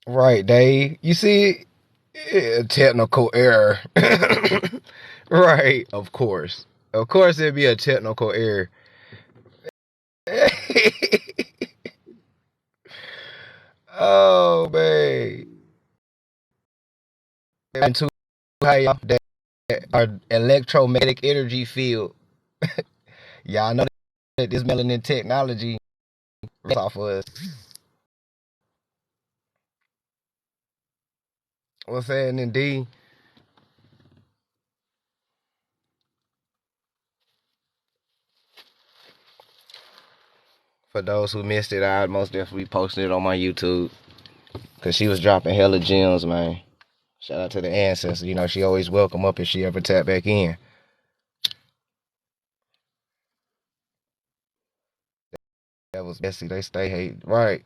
Right, Dave. You see, technical error. Right, of course. Of course, it'd be a technical error. Oh, man. Into how that our electromagnetic energy field. Y'all know that this melanin technology is off of us. What's that, indeed? For those who missed it, I most definitely posted it on my YouTube. Cause she was dropping hella gems, man. Shout out to the ancestors. You know, she always welcome up if she ever tap back in. That was messy. They stay hate. Right.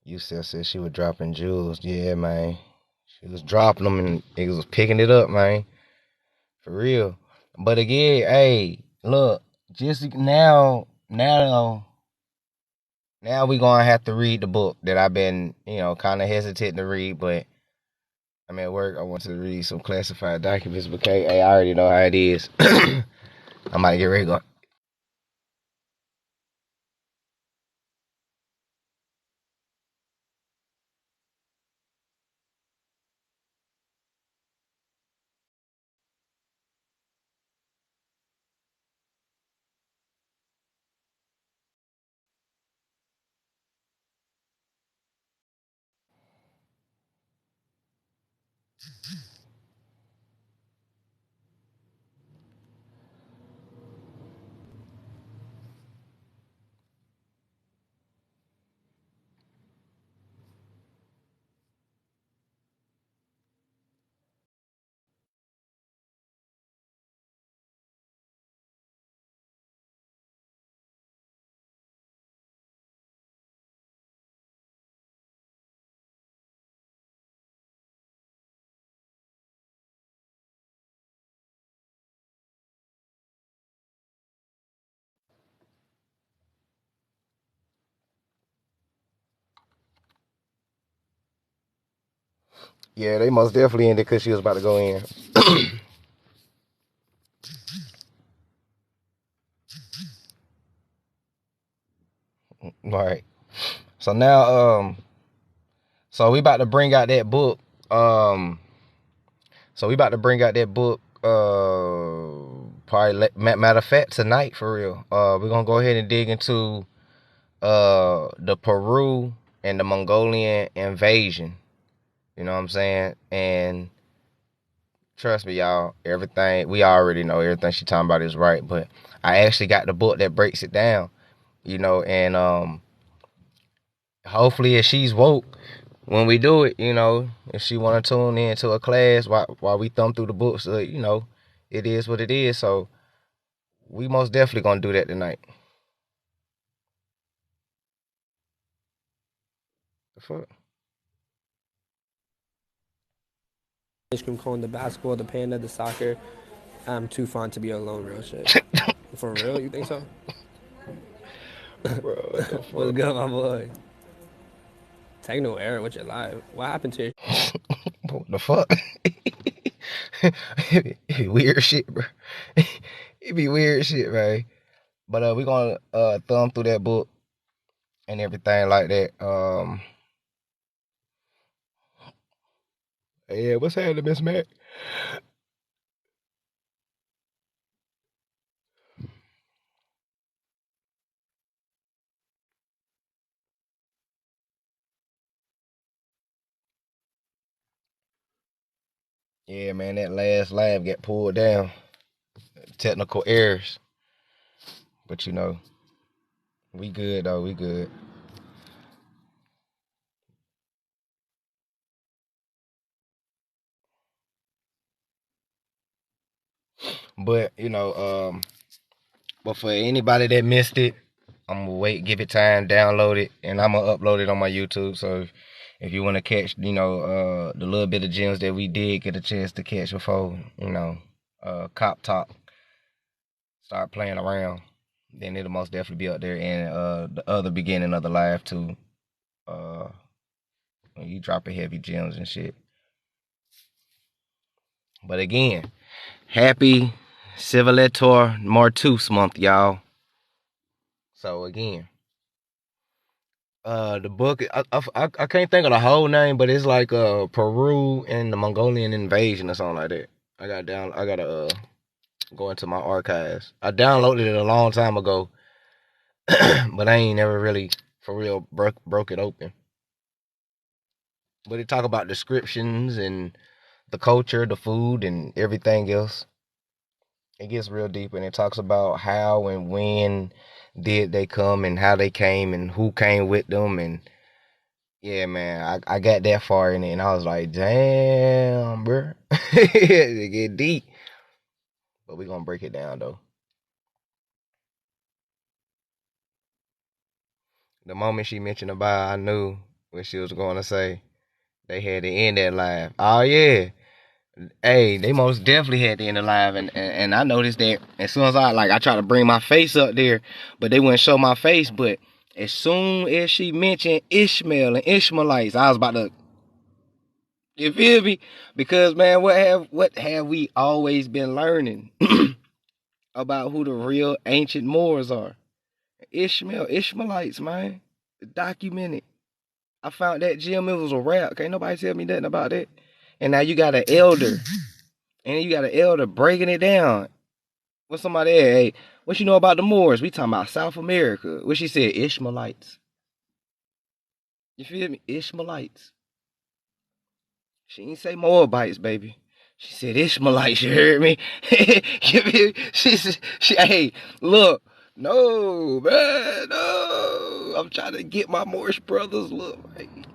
You still said she was dropping jewels. Yeah, man. She was dropping them and it was picking it up, man. For real. But again, hey, look, just now we gonna have to read the book that I've been, kind of hesitant to read, but I'm at work. I want to read some classified documents, but hey, I already know how it is. I might get ready to go. Yeah, they most definitely ended because she was about to go in. Right. So now, so we about to bring out that book. Um, so we about to bring out that book. Probably matter of fact tonight for real. We're gonna go ahead and dig into the Peru and the Mongolian invasion. You know what I'm saying? And trust me, y'all, everything we already know, everything she talking about is right. But I actually got the book that breaks it down. And hopefully if she's woke when we do it, if she want to tune into a class while we thumb through the books, it is what it is. So we most definitely gonna do that tonight. The fuck? Ice cream cone, the basketball, the panda, the soccer. I'm too fond to be alone, real shit. For real, you think so? Bro, what the What's fuck? good, my boy? Techno error with your live. What happened to your What the fuck? It be weird shit, bro. It be weird shit, man. But we gonna thumb through that book and everything like that. Yeah, what's happening, Miss Mac? Yeah, man, that last live got pulled down. Technical errors. But we good though, we good. But but for anybody that missed it, I'm gonna wait, give it time, download it, and I'm gonna upload it on my YouTube. So if you want to catch, the little bit of gems that we did get a chance to catch before, Cop Talk start playing around, then it'll most definitely be up there. And the other beginning of the live too. Uh, when you dropping heavy gems and shit. But again, happy Civilator Martus month, y'all. So again, the book I can't think of the whole name, but it's like Peru and the Mongolian invasion or something like that. I gotta go into my archives. I downloaded it a long time ago, but I ain't never really for real broke it open. But it talk about descriptions and the culture, the food, and everything else. It gets real deep, and it talks about how and when did they come and how they came and who came with them. And yeah, man, I got that far in it, and I was like, damn, bro. It get deep. But we gonna break it down though. The moment she mentioned about, I knew what she was going to say. They had to end that live. Oh yeah, hey, they most definitely had to end the live, and I noticed that as soon as I tried to bring my face up there, but they wouldn't show my face. But as soon as she mentioned Ishmael and Ishmaelites, I was about to. You feel me? Because man, what have we always been learning about who the real ancient Moors are? Ishmaelites, man. Documented. I found that gem, it was a rap. Can't nobody tell me nothing about that. And now you got an elder. And you got an elder breaking it down. What somebody said, hey, what you know about the Moors? We talking about South America. What she said, Ishmaelites. You feel me? Ishmaelites. She didn't say Moabites, baby. She said Ishmaelites, you heard me? You feel me? Hey, look. No, man, no. I'm trying to get my Moorish brothers, look, man.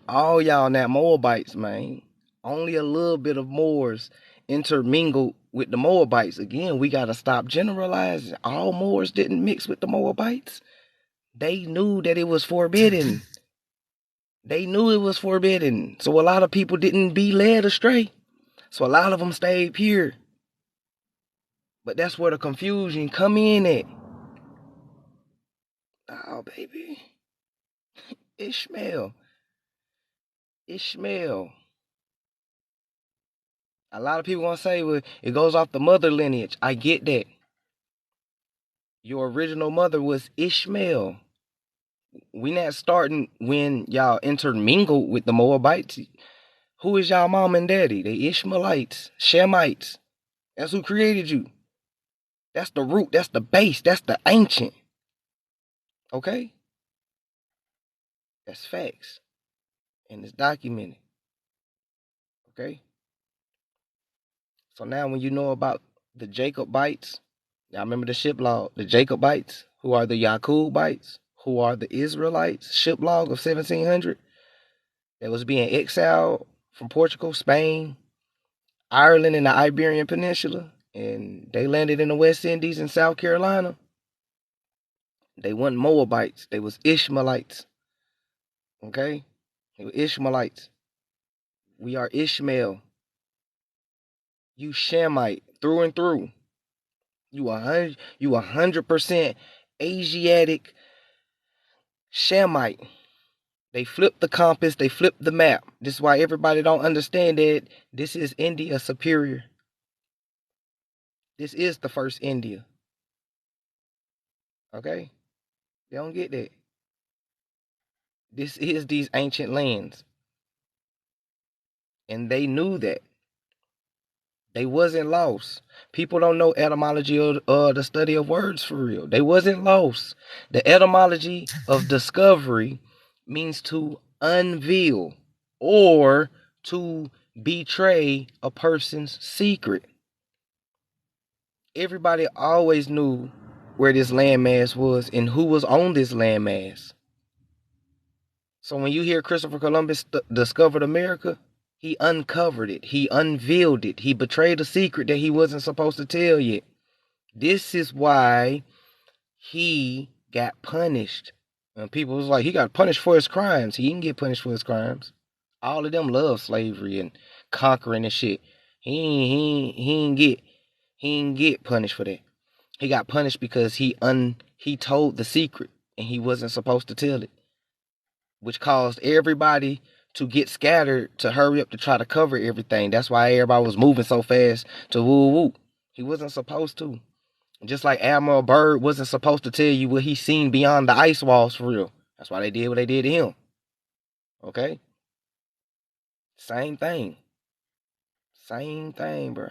All y'all now Moabites, man. Only a little bit of Moors intermingled with the Moabites. Again, we got to stop generalizing. All Moors didn't mix with the Moabites. They knew that it was forbidden. They knew it was forbidden. So a lot of people didn't be led astray. So a lot of them stayed pure. But that's where the confusion come in at. Oh, baby. Ishmael. Ishmael. A lot of people want to say, well, it goes off the mother lineage. I get that. Your original mother was Ishmael. We not starting when y'all intermingled with the Moabites. Who is y'all mom and daddy? They Ishmaelites, Shemites. That's who created you. That's the root. That's the base. That's the ancient. Okay? That's facts. And it's documented. Okay? So now when you know about the Jacobites, y'all remember the ship log, the Jacobites, who are the Yacubites, who are the Israelites, ship log of 1700, that was being exiled from Portugal, Spain, Ireland, and the Iberian Peninsula, and they landed in the West Indies and South Carolina. They weren't Moabites, they was Ishmaelites. Okay? They were Ishmaelites. We are Ishmael. You Shemite through and through. You 100% Asiatic Shemite. They flipped the compass, they flipped the map. This is why everybody don't understand that this is India superior. This is the first India. Okay? They don't get that. This is these ancient lands. And they knew that. They wasn't lost. People don't know etymology or the study of words for real. They wasn't lost. The etymology of discovery means to unveil or to betray a person's secret. Everybody always knew where this landmass was and who was on this landmass. So when you hear Christopher Columbus discovered America, he uncovered it. He unveiled it. He betrayed a secret that he wasn't supposed to tell yet. This is why he got punished. And people was like, he got punished for his crimes. He didn't get punished for his crimes. All of them love slavery and conquering and shit. He didn't get punished for that. He got punished because he told the secret and he wasn't supposed to tell it, which caused everybody to get scattered to hurry up to try to cover everything. That's why everybody was moving so fast to woo woo. He wasn't supposed to. Just like Admiral Byrd wasn't supposed to tell you what he seen beyond the ice walls for real. That's why they did what they did to him. Okay? Same thing. Same thing, bro.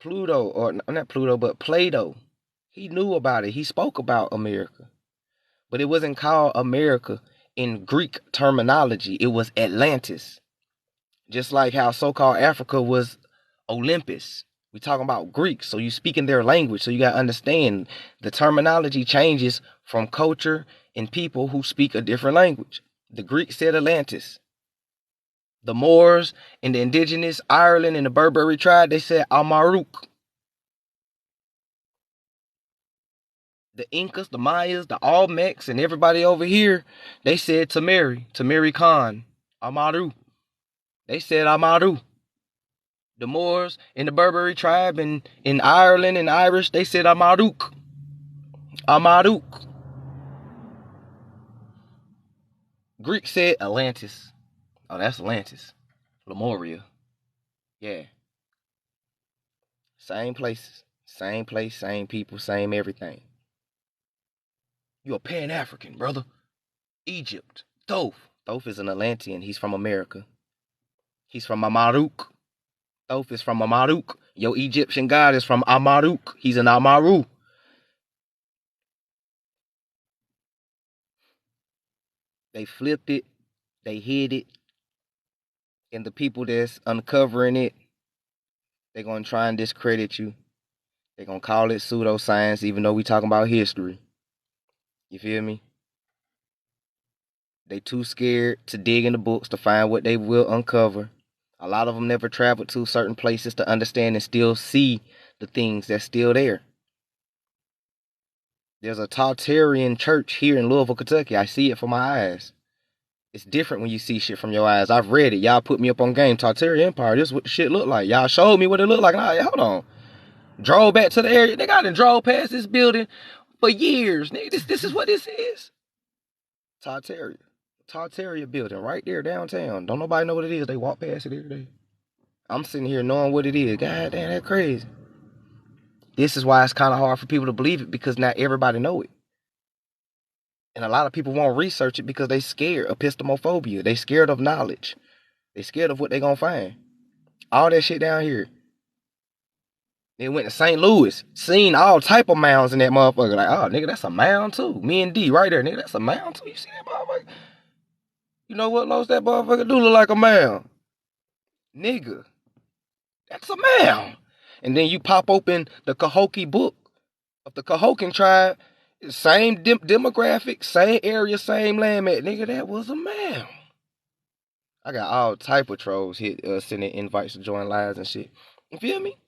Pluto, or not Pluto, but Plato, he knew about it. He spoke about America. But it wasn't called America in Greek terminology. It was Atlantis. Just like how so-called Africa was Olympus. We talking about Greeks, so you speak in their language, so you got to understand the terminology changes from culture and people who speak a different language. The Greeks said Atlantis. The Moors and the indigenous Ireland and the Berberi tribe, they said Amuru. The Incas, the Mayas, the Olmecs, and everybody over here, they said Tamari Khan, Amuru. They said Amuru. The Moors and the Berberi tribe in Ireland and Irish, they said Amaruk. Amaruk. Greek said Atlantis. Oh, that's Atlantis. Lemuria. Yeah. Same places. Same place, same people, same everything. You're a Pan-African, brother. Egypt. Thoth. Thoth is an Atlantean. He's from America. He's from Amaruk. Thoth is from Amaruk. Your Egyptian god is from Amaruk. He's an Amaru. They flipped it. They hid it. And the people that's uncovering it, they're going to try and discredit you. They're going to call it pseudoscience, even though we talking about history. You feel me? They too scared to dig in the books to find what they will uncover. A lot of them never traveled to certain places to understand and still see the things that's still there. There's a Tartarian church here in Louisville, Kentucky. I see it for my eyes. It's different when you see shit from your eyes. I've read it. Y'all put me up on game. Tartarian Empire. This is what the shit look like. Y'all showed me what it looked like. Nah, hold on. Drove back to the area. They got to drove past this building for years. Nigga, this is what this is. Tartaria building right there downtown. Don't nobody know what it is. They walk past it every day. I'm sitting here knowing what it is. God damn, that's crazy. This is why it's kind of hard for people to believe it, because not everybody know it. And a lot of people won't research it because they scared. Epistemophobia. They scared of knowledge. They scared of what they gonna find. All that shit down here. They went to St. Louis, seen all type of mounds in that motherfucker. Like, oh, nigga, that's a mound too. Me and D right there, nigga, that's a mound too. You see that motherfucker? You know what, Los? That motherfucker do look like a mound. Nigga, that's a mound. And then you pop open the Cahokia book of the Cahokian tribe. Same demographic, same area, same land. Nigga, that was a mound. I got all type of trolls sending invites to join lives and shit. You feel me?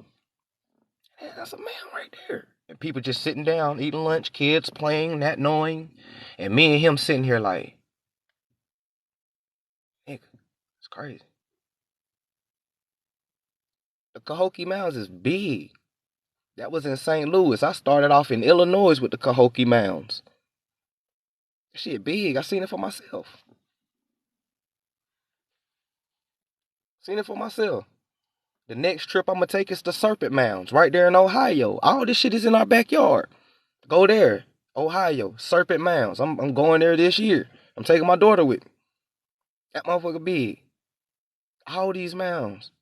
Yeah, that's a man right there. And people just sitting down, eating lunch, kids playing, not knowing. And me and him sitting here like, nigga, it's crazy. The Cahokia Mounds is big. That was in St. Louis. I started off in Illinois with the Cahokia Mounds. Shit big. I seen it for myself. Seen it for myself. The next trip I'm going to take is the Serpent Mounds right there in Ohio. All this shit is in our backyard. Go there. Ohio. Serpent Mounds. I'm going there this year. I'm taking my daughter with me. That motherfucker big. All these mounds.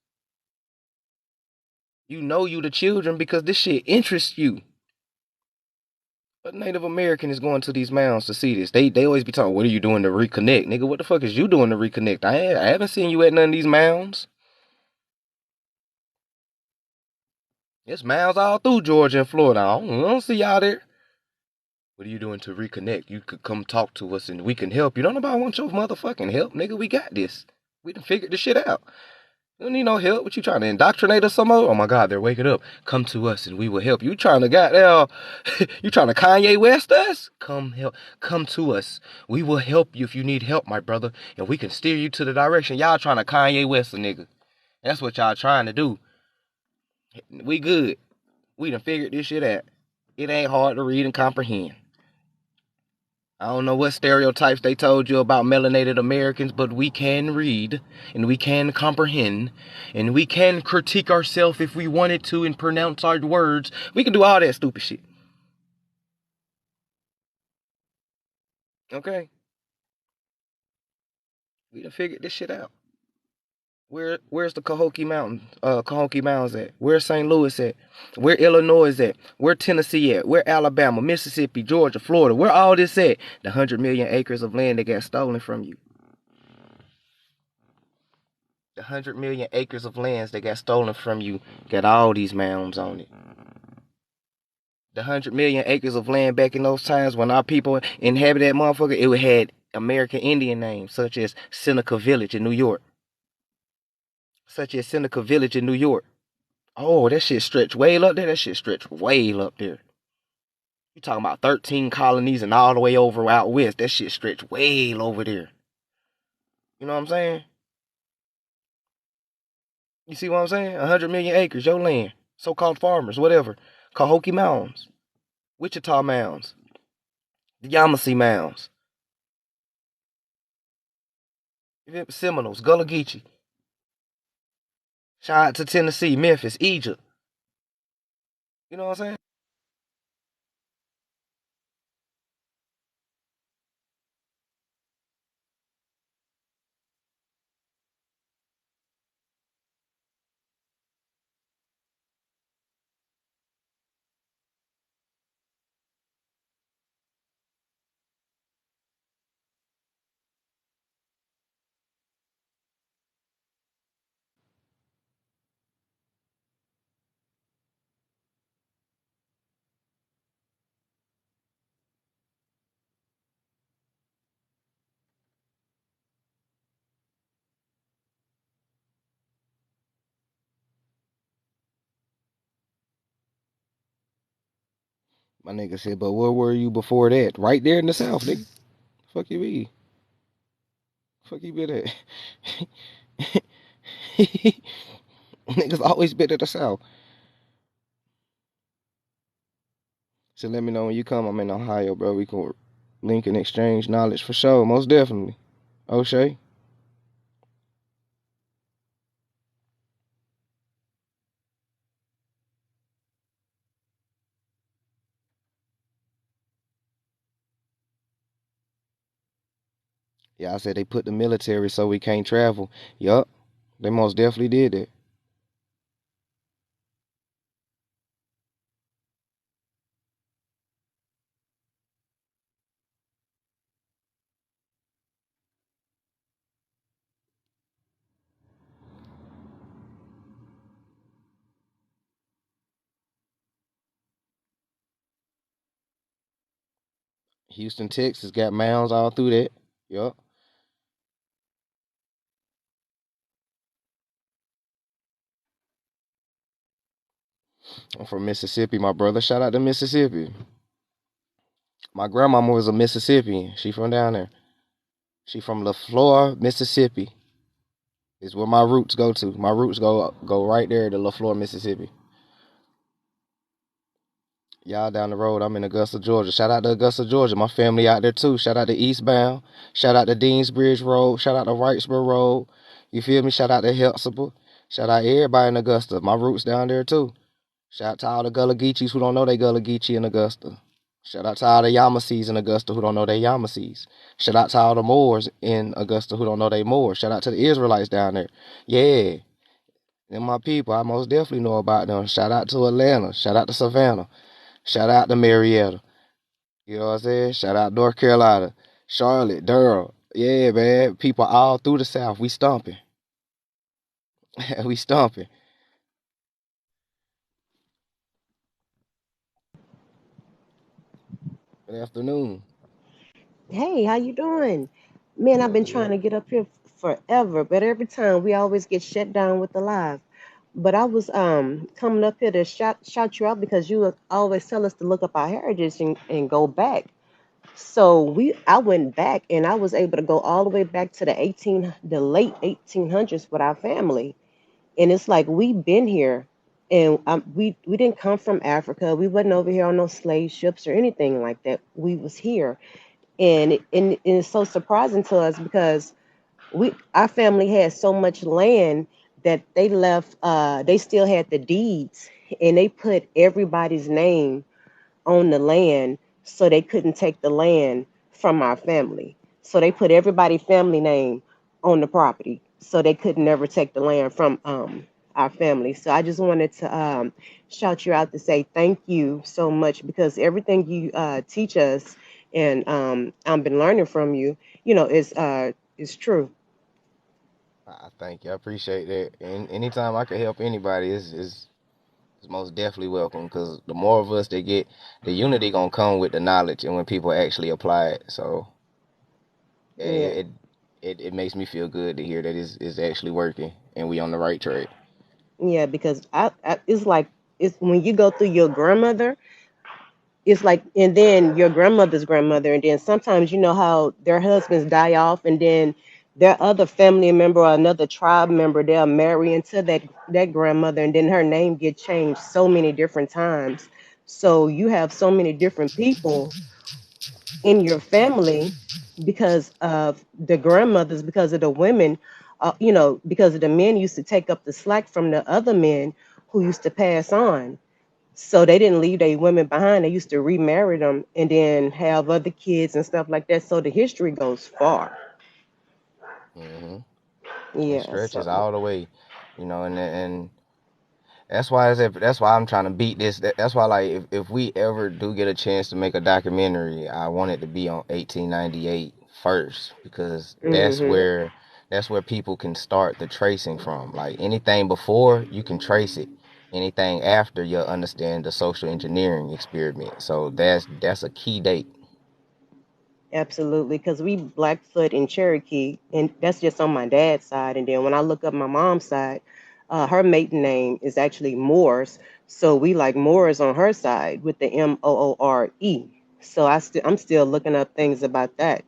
You know you the children because this shit interests you. A Native American is going to these mounds to see this. They always be talking, what are you doing to reconnect? Nigga, what the fuck is you doing to reconnect? I haven't seen you at none of these mounds. There's mounds all through Georgia and Florida. I don't see y'all there. What are you doing to reconnect? You could come talk to us and we can help you. Don't nobody want your motherfucking help, nigga. We got this. We done figured this shit out. You don't need no help. What you trying to indoctrinate us some more? Oh my God, they're waking up. Come to us and we will help you. You trying to goddamn, you trying to Kanye West us? Come help. Come to us. We will help you if you need help, my brother. And we can steer you to the direction. Y'all trying to Kanye West a nigga. That's what y'all trying to do. We good. We done figured this shit out. It ain't hard to read and comprehend. I don't know what stereotypes they told you about melanated Americans, but we can read, and we can comprehend, and we can critique ourselves if we wanted to and pronounce our words. We can do all that stupid shit. Okay? We done figured this shit out. Where's the Cahokia Mountains at? Where's St. Louis at? Where Illinois at? Where Tennessee at? Where Alabama, Mississippi, Georgia, Florida? Where all this at? The 100 million acres of land that got stolen from you. The 100 million acres of lands that got stolen from you got all these mounds on it. The 100 million acres of land back in those times when our people inhabited that motherfucker, it had American Indian names such as Seneca Village in New York. Oh, that shit stretched way up there. You talking about 13 colonies and all the way over out west. That shit stretched way over there. You know what I'm saying? You see what I'm saying? 100 million acres, your land. So-called farmers, whatever. Cahokia Mounds. Wichita Mounds. The Yamasee Mounds. Seminoles, Gullah Geechee. Shout out to Tennessee, Memphis, Egypt. You know what I'm saying? My nigga said, but where were you before that? Right there in the South, nigga. Fuck you be. Fuck you been at. Niggas always been at the South. So let me know when you come. I'm in Ohio, bro. We can link and exchange knowledge for sure. Most definitely. O'Shea. Yeah, I said they put the military so we can't travel. Yup. They most definitely did that. Houston, Texas got mounds all through that. Yup. I'm from Mississippi, my brother. Shout out to Mississippi. My grandmama was a Mississippian. She from down there. She from LaFleur, Mississippi. Is where my roots go to. My roots go right there to LaFleur, Mississippi. Y'all down the road. I'm in Augusta, Georgia. Shout out to Augusta, Georgia. My family out there too. Shout out to Eastbound. Shout out to Deansbridge Road. Shout out to Wrightsboro Road. You feel me? Shout out to Helsipple. Shout out to everybody in Augusta. My roots down there too. Shout out to all the Gullah Geechees who don't know they Gullah Geechee in Augusta. Shout out to all the Yamasees in Augusta who don't know they Yamasees. Shout out to all the Moors in Augusta who don't know they Moors. Shout out to the Israelites down there. Yeah. And my people, I most definitely know about them. Shout out to Atlanta. Shout out to Savannah. Shout out to Marietta. You know what I'm saying? Shout out North Carolina, Charlotte, Durham. Yeah, man. People all through the South. We stomping. We stomping. Good afternoon. Hey, how you doing? Man, I've been Good, trying good. to get up here forever, but every time we always get shut down with the live. But I was coming up here to shout you out because you always tell us to look up our heritage and go back. So I went back and I was able to go all the way back to the late 1800s with our family. And it's like we've been here and we didn't come from Africa. We wasn't over here on no slave ships or anything like that. We was here and it's so surprising to us because we our family had so much land that they still had the deeds and they put everybody's name on the land so they couldn't take the land from our family. So they put everybody's family name on the property so they could never take the land from our family. So I just wanted to shout you out to say thank you so much because everything you teach us and I've been learning from you, is true. I thank you. I appreciate that. And anytime I can help anybody is most definitely welcome. Because the more of us that get, the unity gonna come with the knowledge, and when people actually apply it. So yeah, Yeah. it makes me feel good to hear that it's actually working, and we on the right track. Yeah, because it's like it's when you go through your grandmother, it's like and then your grandmother's grandmother and then sometimes you know how their husbands die off and then their other family member or another tribe member they'll marry into that grandmother and then her name get changed so many different times, so you have so many different people in your family because of the grandmothers, because of the women, because of the men used to take up the slack from the other men who used to pass on, so they didn't leave their women behind. They used to remarry them and then have other kids and stuff like that. So the history goes far. hmm It Yeah. stretches So all the way, and that's why I'm trying to beat this. That's why like if we ever do get a chance to make a documentary, I want it to be on 1898 first because hmm that's where people can start the tracing from. Like anything before, you can trace it. Anything after, you'll understand the social engineering experiment. So that's a key date. absolutely. Because we Blackfoot and Cherokee, and that's just on my dad's side. And then when I look up my mom's side, her maiden name is actually Moores. So we like Moores on her side with the Moore. So I'm still looking up things about that.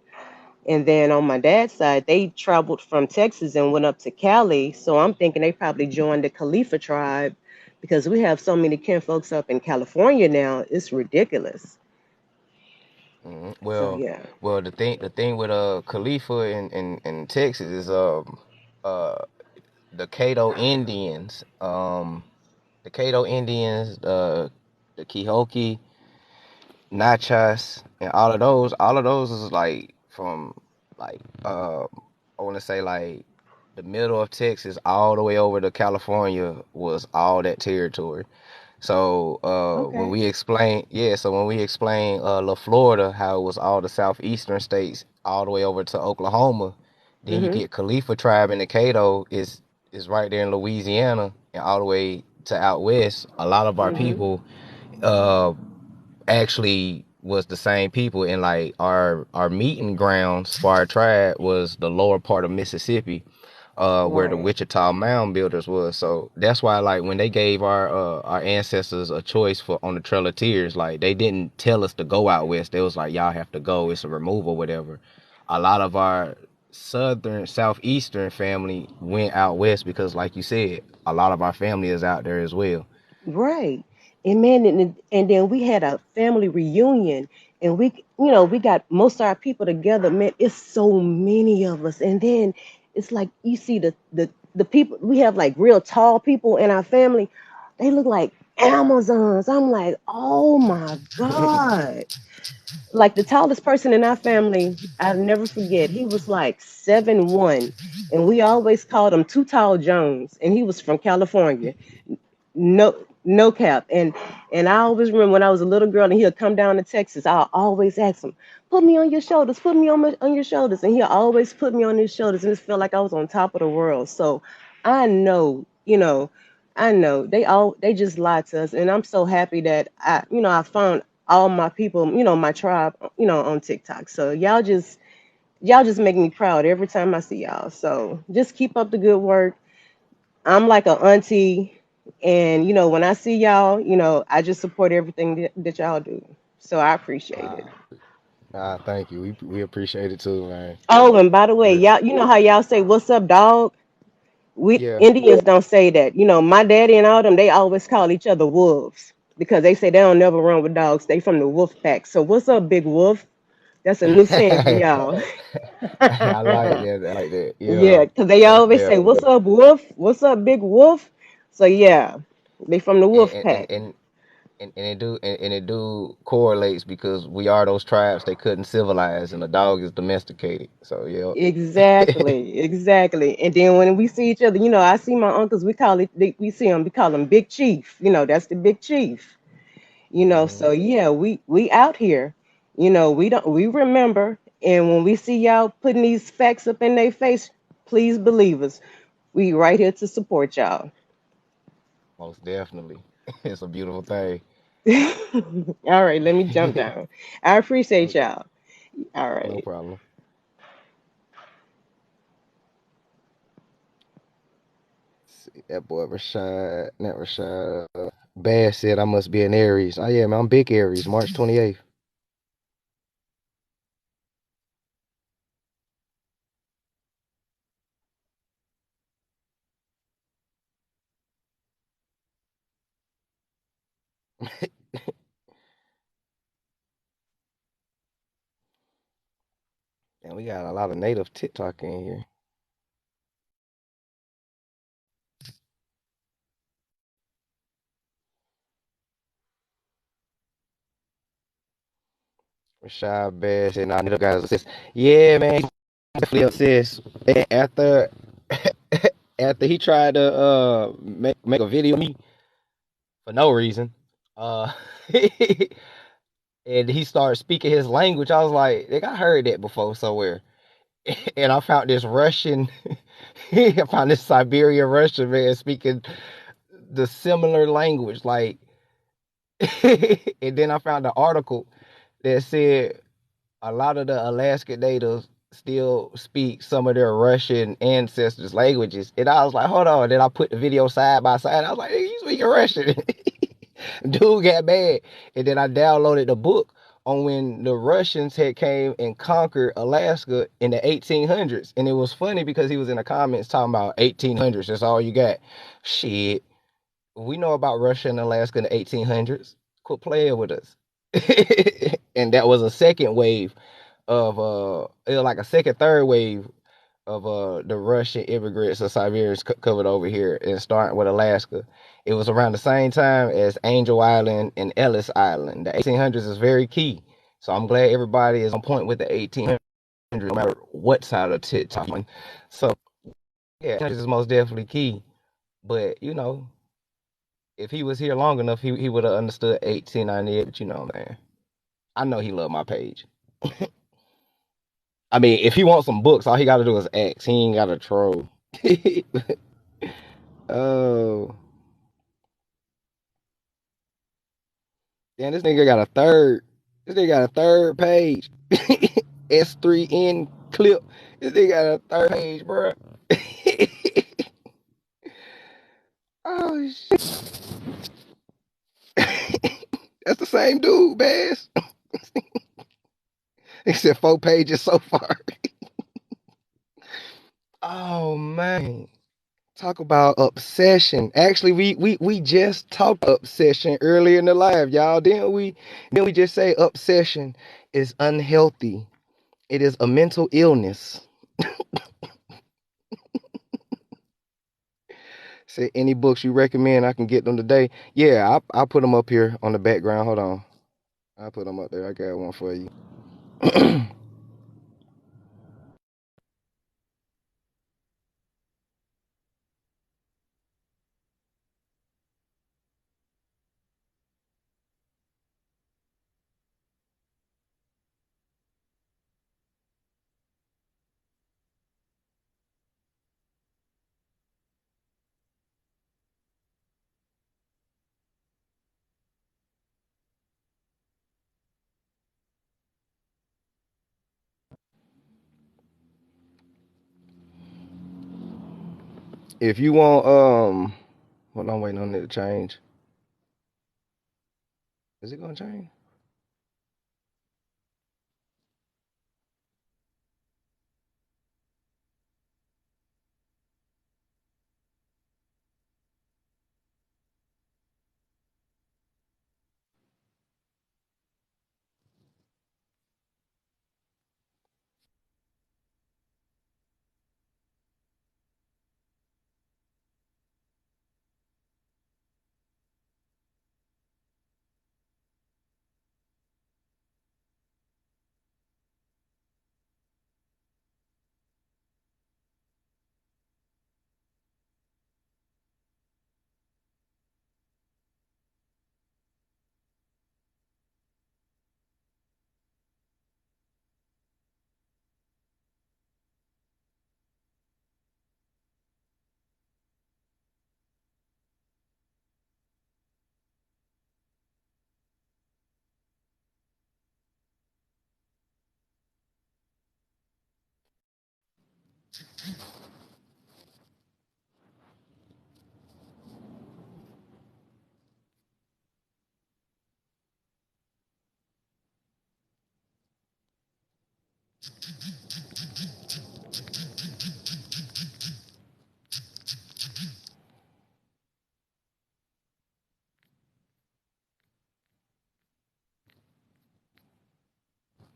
And then on my dad's side, they traveled from Texas and went up to Cali. So I'm thinking they probably joined the Khalifa tribe because we have so many kinfolks up in California now. It's ridiculous. hmm So Well, yeah. the thing with Khalifa in Texas is uh the Cato Indians the Kehonki, Nachas, and all of those is like from like I want to say like the middle of Texas all the way over to California was all that territory. So when Okay. we explain, yeah, so when we explain La Florida, how it was all the southeastern states all the way over to Oklahoma, then you Mhm. get Khalifa tribe in the Cato is right there in Louisiana and all the way to out west. A lot of our Mhm. people uh actually was the same people, and like our meeting grounds for our tribe was the lower part of Mississippi, where the Right. Wichita Mound Builders was. So that's why like when they gave our ancestors a choice for on the Trail of Tears, like they didn't tell us to go out west. They was like y'all have to go. It's a removal, whatever. A lot of our southeastern family went out west because, like you said, a lot of our family is out there as well. Right. And man, and then we had a family reunion, and we got most of our people together. Man, it's so many of us, and then it's like you see the people we have like real tall people in our family. They look like Amazons. I'm like, oh my god! Like the tallest person in our family, I'll never forget. He was like 7'1", and we always called him Too Tall Jones, and he was from California. No, No cap. And I always remember when I was a little girl and he'll come down to Texas, I'll always ask him, put me on your shoulders, put me on your shoulders. And he'll always put me on his shoulders and it felt like I was on top of the world. So I know, I know they just lied to us. And I'm so happy that I found all my people, my tribe, on TikTok. So y'all just make me proud every time I see y'all. So just keep up the good work. I'm like a auntie, and when I see y'all, I just support everything that y'all do. So I appreciate it. Ah, thank you. We appreciate it too, man. Oh, and by the way, Yeah. y'all, you know how y'all say "What's up, dog"? We Yeah. Indians don't say that. My daddy and all them, they always call each other wolves because they say they don't never run with dogs. They from the wolf pack. So what's up, big wolf? That's a new saying for y'all. I like that. I like that. Yeah. Yeah, because they Most always say, "What's definitely. up, wolf? What's up, big wolf?" So yeah, they from the And wolf and, and, pack. and and it do correlates because we are those tribes they couldn't civilize and the dog is domesticated. So yeah. Exactly, exactly. And then when we see each other, I see my uncles. We call it. We see them. We call them Big Chief. That's the Big Chief. Mhm. So yeah, we out here. We remember. And when we see y'all putting these facts up in their face, please believe us. We right here to support y'all. Most definitely. It's a beautiful thing. All right, let me jump down. I appreciate y'all. All No right. problem. See, that boy Rashad, not Rashad. Bass said I must be an Aries. Oh yeah, man, I'm big Aries, March 28th. And we got a lot of native TikTok in here. Rashad Bass said, nah, native guys obsessed. Yeah, man, he's definitely obsessed. And after he tried to make a video of me for no reason, uh and he started speaking his language, I was like, I heard that before somewhere. And I found this Russian, I found this Siberian Russian man speaking the similar language, like, and then I found an article that said a lot of the Alaska natives still speak some of their Russian ancestors' languages, and I was like, hold on. And then I put the video side by side. I was like, hey, you speaking Russian? Dude got mad, and then I downloaded the book on when the Russians had came and conquered Alaska in the 1800s. And it was funny because he was in the comments talking about 1800s. That's all you got. Shit, we know about Russia and Alaska in the 1800s. Quit playing with us. And that was a second wave of it was like a second, third wave of the Russian immigrants or Siberians covered over here and starting with Alaska. It was around the same time as Angel Island and Ellis Island. The 1800s is very key. So I'm glad everybody is on point with the 1800s, no matter what side of TikTok. So yeah, 1800s is most definitely key. But if he was here long enough, he would have understood 1898. But man, I know he loved my page. I mean, if he wants some books, all he got to do is ask. He ain't got to troll. Oh, damn! This nigga got a third. This nigga got a third page. S3N clip. This nigga got a third page, bro. Oh shit! That's the same dude, Bass. He said 4 pages so far. Oh man. Talk about obsession. Actually, we just talked obsession earlier in the live, y'all. Didn't we? Then we just say obsession is unhealthy. It is a mental illness. Say any books you recommend, I can get them today. Yeah, I'll put them up here on the background. Hold on. I'll put them up there. I got one for you. If you want, well, I'm waiting on it to change. Is it gonna change?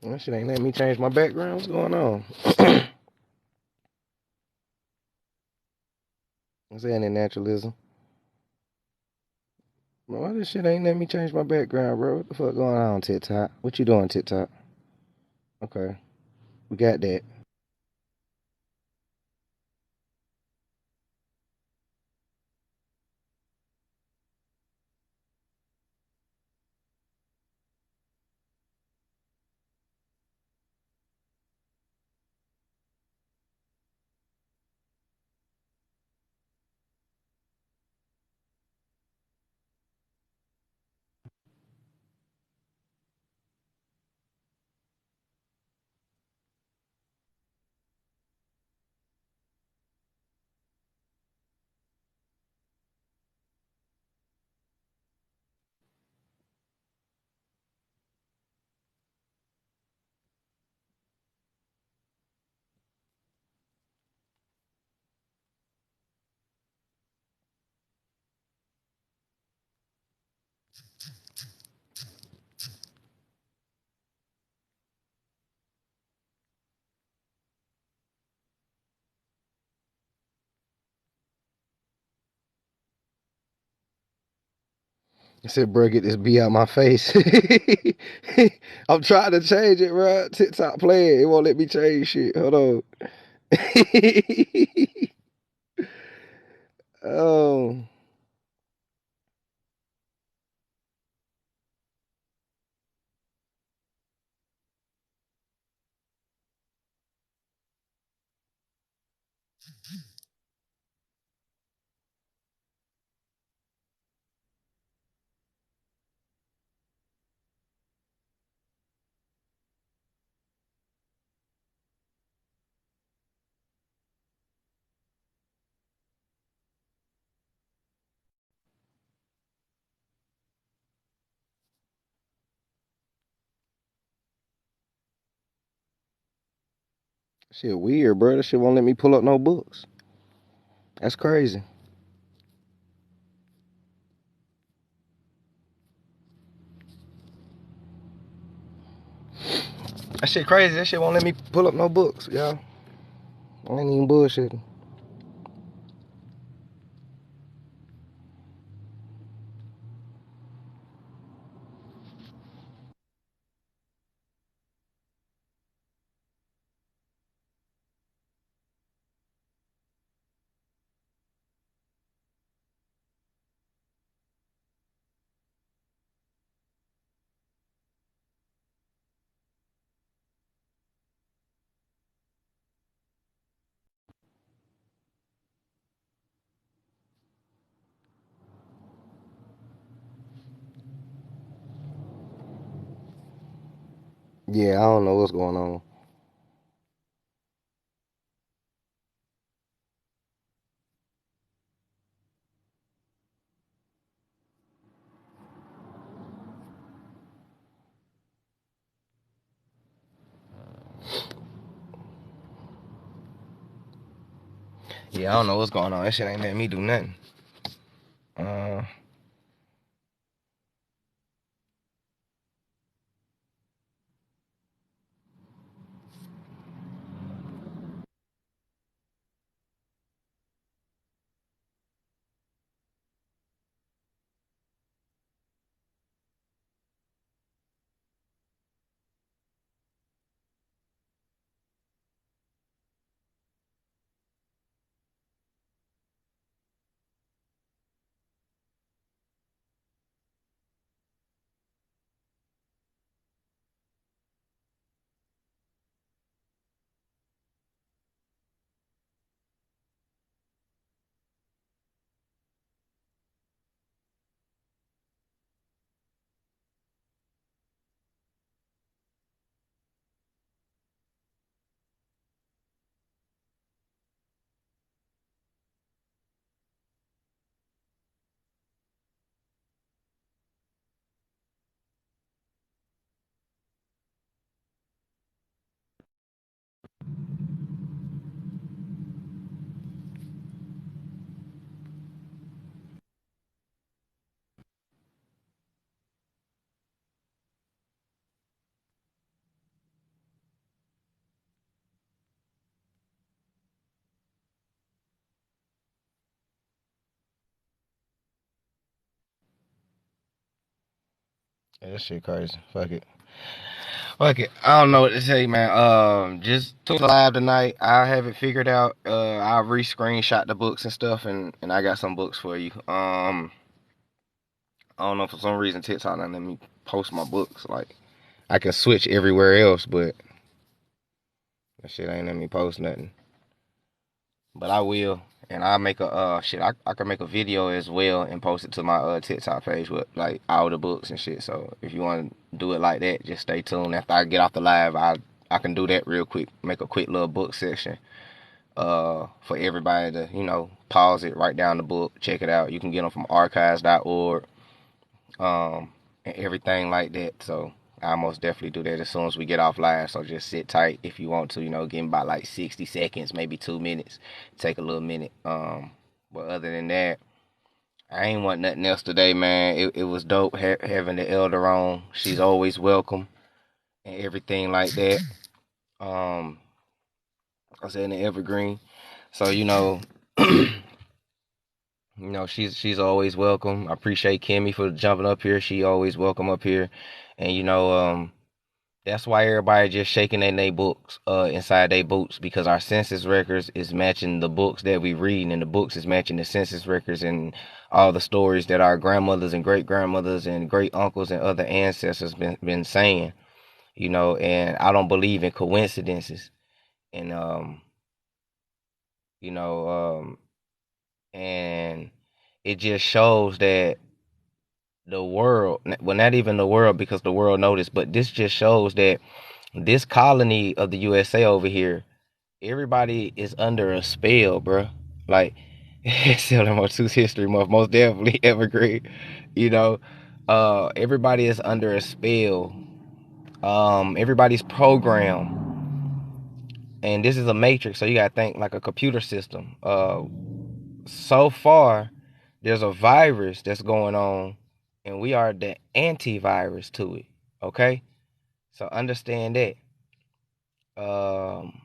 That shit ain't letting me change my background. What's going on? What's that in naturalism? Bro, why this shit ain't letting me change my background, bro? What the fuck going on, TikTok? What you doing, TikTok? Okay, we got that. I said, bro, get this B out my face. I'm trying to change it, bro. TikTok playing. It won't let me change shit. Hold on. Oh, shit weird, bro. That shit won't let me pull up no books. That's crazy. That shit crazy. That shit won't let me pull up no books, y'all. I ain't even bullshitting. Yeah, I don't know what's going on. Yeah, I don't know what's going on. That shit ain't letting me do nothing. Uh, yeah, that shit crazy. Fuck it. Fuck it. I don't know what to tell you, man. Just took live tonight. I have it figured out. I re-screenshot the books and stuff, and I got some books for you. I don't know, for some reason TikTok not let me post my books. Like I can switch everywhere else, but that shit ain't let me post nothing. But I will, and I'll make a shit. I can make a video as well and post it to my TikTok page with like all the books and shit. So if you want to do it like that, just stay tuned. After I get off the live, I can do that real quick. Make a quick little book section for everybody to pause it, write down the book, check it out. You can get them from archives.org and everything like that. So I most definitely do that as soon as we get off live. So just sit tight if you want to, give me about like 60 seconds, maybe 2 minutes. Take a little minute. But other than that, I ain't want nothing else today, man. It was dope having the elder on. She's always welcome and everything like that. I said in the evergreen. So she's always welcome. I appreciate Kimmy for jumping up here. She always welcome up here, and that's why everybody just shaking in their books, inside their boots, because our census records is matching the books that we read, and the books is matching the census records and all the stories that our grandmothers and great grandmothers and great uncles and other ancestors been saying, and I don't believe in coincidences, and you know, and it just shows that the world, well, not even the world because the world noticed, but this just shows that this colony of the USA over here, everybody is under a spell, bro. Like, Sailor Moon 2's History Month, most definitely evergreen. You know, everybody is under a spell. Everybody's programmed, and this is a matrix, so you gotta think like a computer system. So far, there's a virus that's going on, and we are the antivirus to it. Okay, so understand that. Um,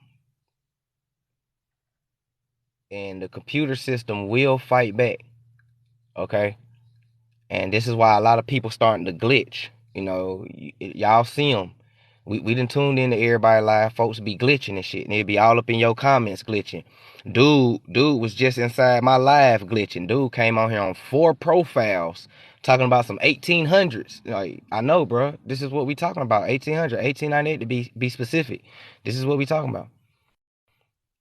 and the computer system will fight back. Okay, and this is why a lot of people starting to glitch. Y'all see them. We done tuned in to everybody live. Folks be glitching and shit, and it be all up in your comments glitching. Dude was just inside my live glitching. Dude came on here on 4 profiles talking about some 1800s. Like, I know, bro. This is what we talking about. 1800, 1898 to be specific. This is what we talking about.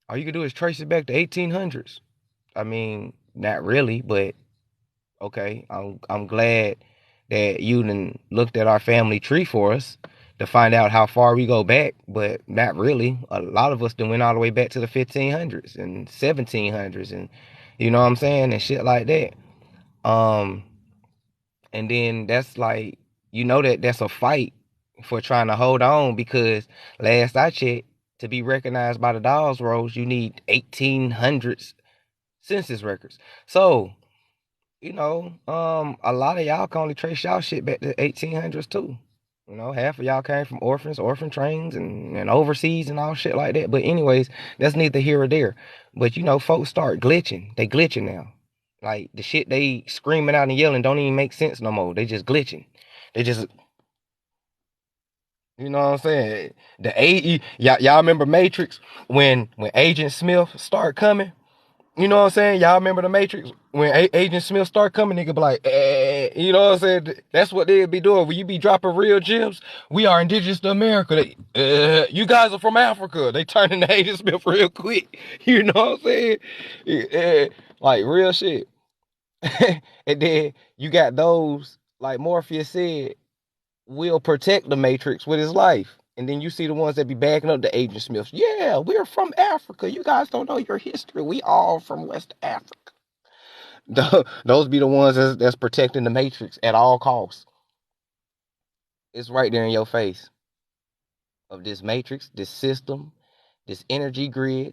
All you can do is trace it back to 1800s. I mean, not really, but okay. I'm glad that you done looked at our family tree for us to find out how far we go back, but not really. A lot of us done went all the way back to the 1500s and 1700s, and you know what I'm saying, and shit like that. Um, and then that's like, that's a fight for trying to hold on, because last I checked, to be recognized by the Dawes Rolls, you need 1800s census records. So, a lot of y'all can only trace y'all shit back to 1800s too. Half of y'all came from orphan trains and overseas and all shit like that. But anyways, that's neither here or there. But folks start glitching. They glitching now. Like the shit they screaming out and yelling don't even make sense no more. They just glitching. They just, you know what I'm saying? Y'all remember Matrix when Agent Smith start coming? You know what I'm saying? Y'all remember the Matrix? When Agent Smith start coming, nigga be like, you know what I'm saying? That's what they'd be doing. When you be dropping real gems, we are indigenous to America. You guys are from Africa. They turn into Agent Smith real quick. You know what I'm saying? Like real shit. And then you got those, like Morpheus said, will protect the Matrix with his life. And then you see the ones that be backing up the Agent Smiths. Yeah, we're from Africa. You guys don't know your history. We all from West Africa. Those be the ones that's protecting the Matrix at all costs. It's right there in your face of this Matrix, this system, this energy grid,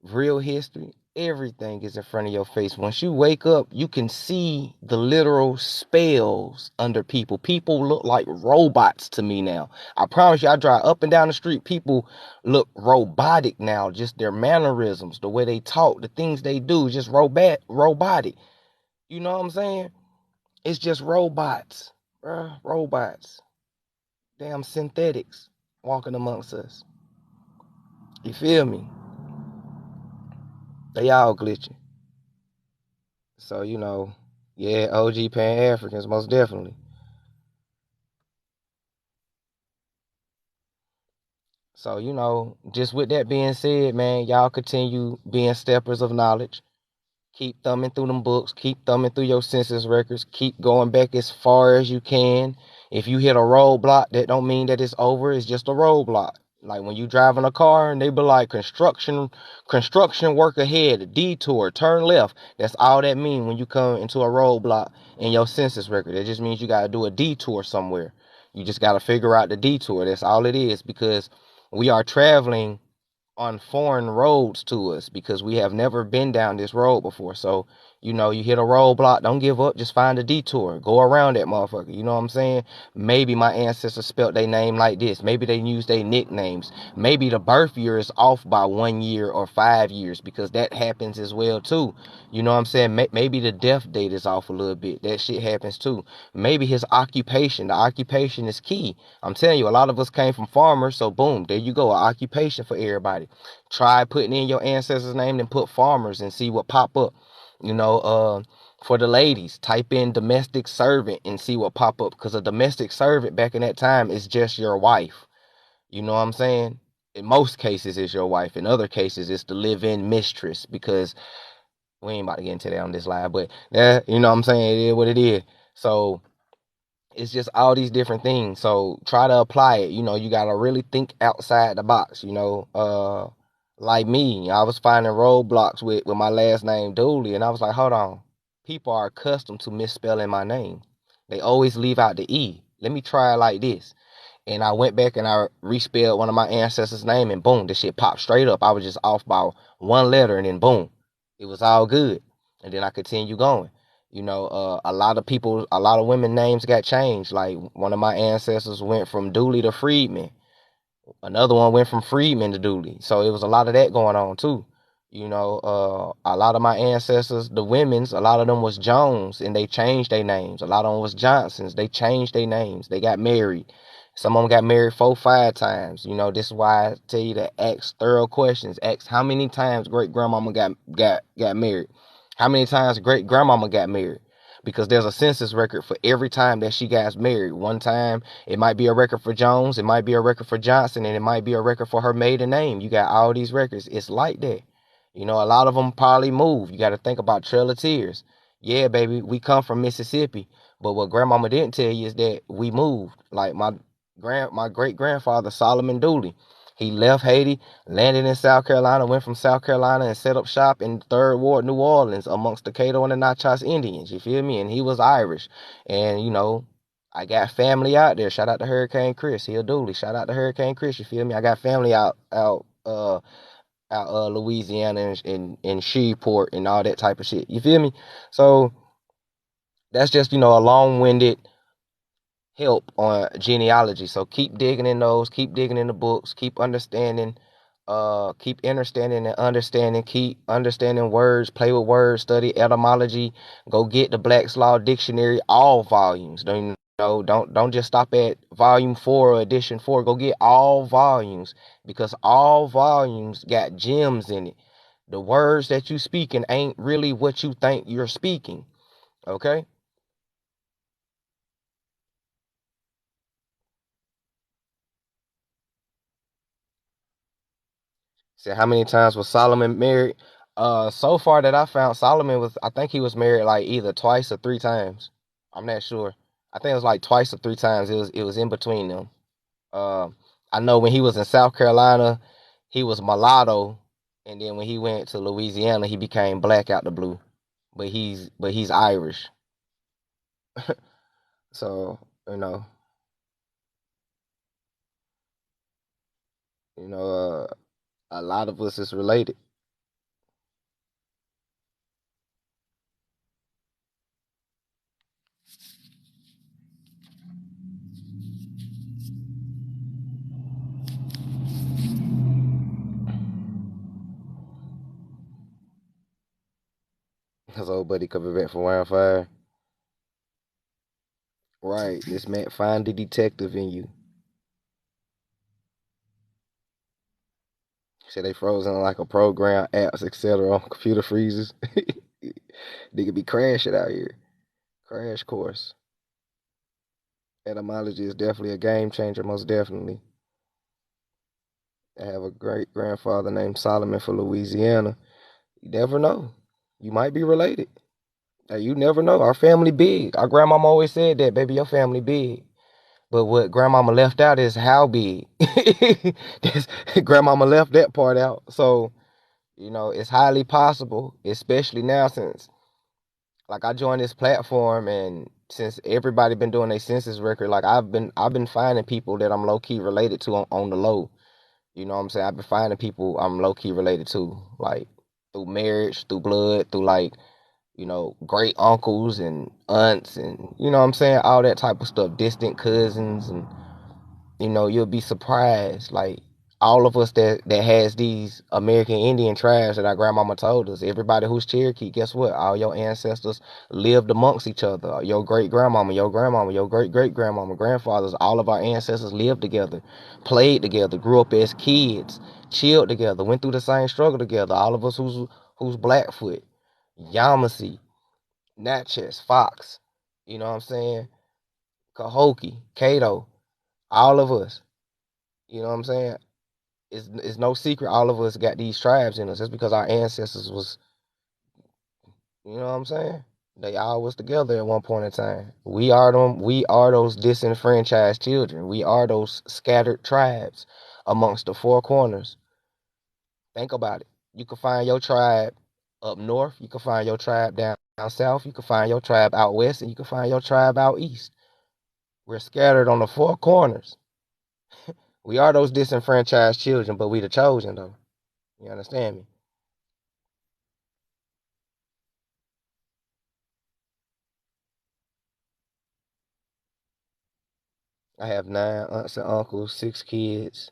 real history. Everything is in front of your face. Once you wake up, you can see the literal spells under people. People look like robots to me now. I promise you, I drive up and down the street. People look robotic now. Just their mannerisms, the way they talk, the things they do, just robotic. You know what I'm saying? It's just robots, bruh. Robots. Damn synthetics walking amongst us. You feel me? They all glitching. So, yeah, OG Pan-Africans, most definitely. So, just with that being said, man, y'all continue being steppers of knowledge. Keep thumbing through them books. Keep thumbing through your census records. Keep going back as far as you can. If you hit a roadblock, that don't mean that it's over. It's just a roadblock. Like when you driving a car and they be like construction work ahead, a detour, turn left. That's all that mean when you come into a roadblock in your census record. It just means you got to do a detour somewhere. You just got to figure out the detour. That's all it is, because we are traveling on foreign roads to us because we have never been down this road before. So, you hit a roadblock, don't give up, just find a detour. Go around that motherfucker. You know what I'm saying? Maybe my ancestors spelt their name like this. Maybe they used their nicknames. Maybe the birth year is off by 1 year or 5 years, because that happens as well too. You know what I'm saying? Maybe the death date is off a little bit. That shit happens too. Maybe his occupation. The occupation is key. I'm telling you, a lot of us came from farmers, so boom, there you go, an occupation for everybody. Try putting in your ancestors' name and put farmers and see what pop up. For the ladies, type in domestic servant and see what pop up, because a domestic servant back in that time is just your wife. You know what I'm saying? In most cases, it's your wife. In other cases, it's the live-in mistress, because we ain't about to get into that on this live, but you know what I'm saying? It is what it is. So it's just all these different things. So try to apply it. You got to really think outside the box. Like me, I was finding roadblocks with my last name Dooley, and I was like, hold on. People are accustomed to misspelling my name. They always leave out the E. Let me try it like this. And I went back and I respelled one of my ancestors' name, and boom, this shit popped straight up. I was just off by one letter, and then boom, it was all good. And then I continued going. A lot of women names got changed. Like one of my ancestors went from Dooley to Freedman. Another one went from Freedman to Dooley. So it was a lot of that going on too. A lot of my ancestors, the women's, a lot of them was Jones and they changed their names. A lot of them was Johnsons. They changed their names. They got married. Some of them got married 4-5 times. This is why I tell you to ask thorough questions. Ask how many times great grandmama got married. How many times great grandmama got married? Because there's a census record for every time that she got married. One time, it might be a record for Jones, it might be a record for Johnson, and it might be a record for her maiden name. You got all these records. It's like that. A lot of them probably moved. You got to think about Trail of Tears. Yeah, baby, we come from Mississippi, but what grandmama didn't tell you is that we moved. Like my great grandfather Solomon Dooley, he left Haiti, landed in South Carolina, went from South Carolina and set up shop in Third Ward, New Orleans, amongst the Caddo and the Natchez Indians. You feel me? And he was Irish, and I got family out there. Shout out to Hurricane Chris. He a Dooley. Shout out to Hurricane Chris. You feel me? I got family out out Louisiana and Shreveport and all that type of shit. You feel me? So that's just a long-winded help on genealogy. So keep digging in those, keep digging in the books, keep understanding, keep understanding and understanding, keep understanding words, play with words, study etymology, go get the Black's Law Dictionary, all volumes. Don't just stop at volume 4 or edition 4. Go get all volumes because all volumes got gems in it. The words that you speaking ain't really what you think you're speaking. Okay? Said how many times was Solomon married? So far that I found, Solomon I think he was married like either twice or three times. I'm not sure. I think it was like twice or three times. It was in between them. Uh, I know when he was in South Carolina, he was mulatto, and then when he went to Louisiana, he became black out the blue. But he's Irish. So you know, you know, a lot of us is related. His old buddy coming back from wildfire. Right, this man find the detective in you. Shit, they frozen like a program, apps, etc. on computer freezes. They could be crashing out here. Crash course. Etymology is definitely a game changer, most definitely. I have a great grandfather named Solomon for Louisiana. You never know. You might be related. Hey, you never know. Our family big. Our grandmama always said that, baby, your family big. But what grandmama left out is how big. Grandmama left that part out. So, it's highly possible, especially now since like I joined this platform and since everybody been doing a census record, like I've been finding people that I'm low key related to on the low. You know what I'm saying? I've been finding people I'm low key related to, like through marriage, through blood, through like, great uncles and aunts and you know what I'm saying, all that type of stuff, distant cousins and you'll be surprised. Like all of us that has these American Indian tribes that our grandmama told us, everybody who's Cherokee, guess what? All your ancestors lived amongst each other. Your great grandmama, your great great grandmama, grandfathers, all of our ancestors lived together, played together, grew up as kids, chilled together, went through the same struggle together. All of us who's Blackfoot, Yamasee, Natchez, Fox, you know what I'm saying? Cahokie, Cato, all of us. You know what I'm saying? It's no secret all of us got these tribes in us. That's because our ancestors was, you know what I'm saying? They all was together at one point in time. We are those disenfranchised children. We are those scattered tribes amongst the four corners. Think about it. You can find your tribe up north, you can find your tribe down south, you can find your tribe out west, and you can find your tribe out east. We're scattered on the four corners. We are those disenfranchised children, but we the chosen though. You understand me? I have 9 aunts and uncles, 6 kids.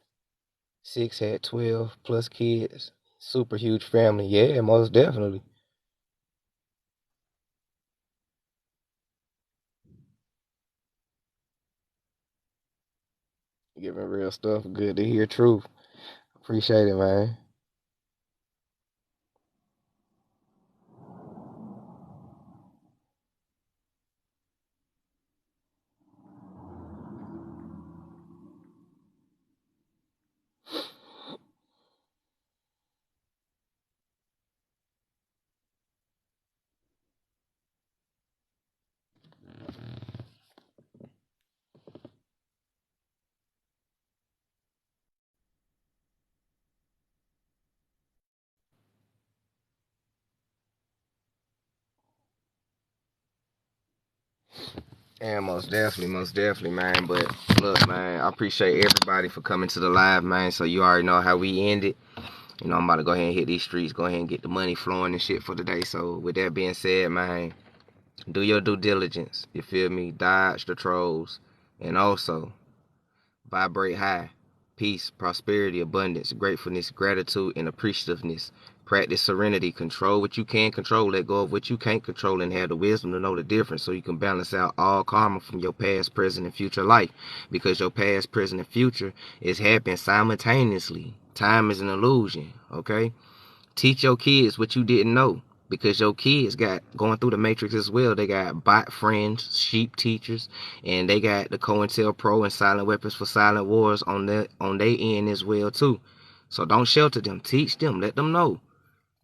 Six had 12 plus kids. Super huge family. Yeah, most definitely. Giving real stuff. Good to hear truth. Appreciate it, man. Yeah, most definitely, man. But look, man, I appreciate everybody for coming to the live, man. So you already know how we end it. I'm about to go ahead and hit these streets, go ahead and get the money flowing and shit for the day. So with that being said, man, do your due diligence. You feel me? Dodge the trolls. And also vibrate high. Peace, prosperity, abundance, gratefulness, gratitude, and appreciativeness. Practice serenity. Control what you can control. Let go of what you can't control and have the wisdom to know the difference so you can balance out all karma from your past, present, and future life. Because your past, present, and future is happening simultaneously. Time is an illusion, okay? Teach your kids what you didn't know because your kids got going through the matrix as well. They got bot friends, sheep teachers, and they got the COINTELPRO and silent weapons for silent wars on their end as well too. So don't shelter them. Teach them. Let them know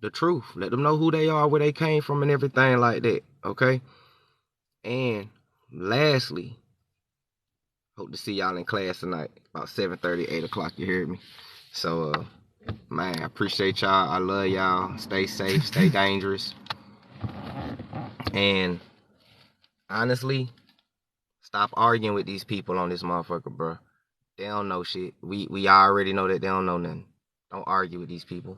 the truth. Let them know who they are, where they came from, and everything like that. Okay. And lastly, hope to see y'all in class tonight about 7:30, 8 o'clock. You heard me? So man, I appreciate y'all. I love y'all. Stay safe. Stay dangerous. And honestly, stop arguing with these people on this motherfucker, bro. They don't know shit. We already know that they don't know nothing. Don't argue with these people.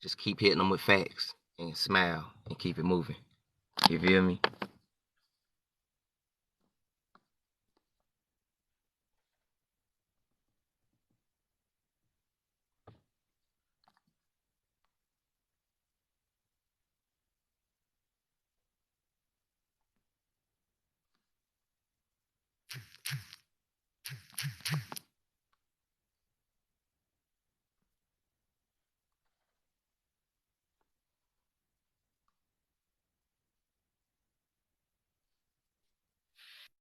Just keep hitting them with facts and smile and keep it moving. You feel me?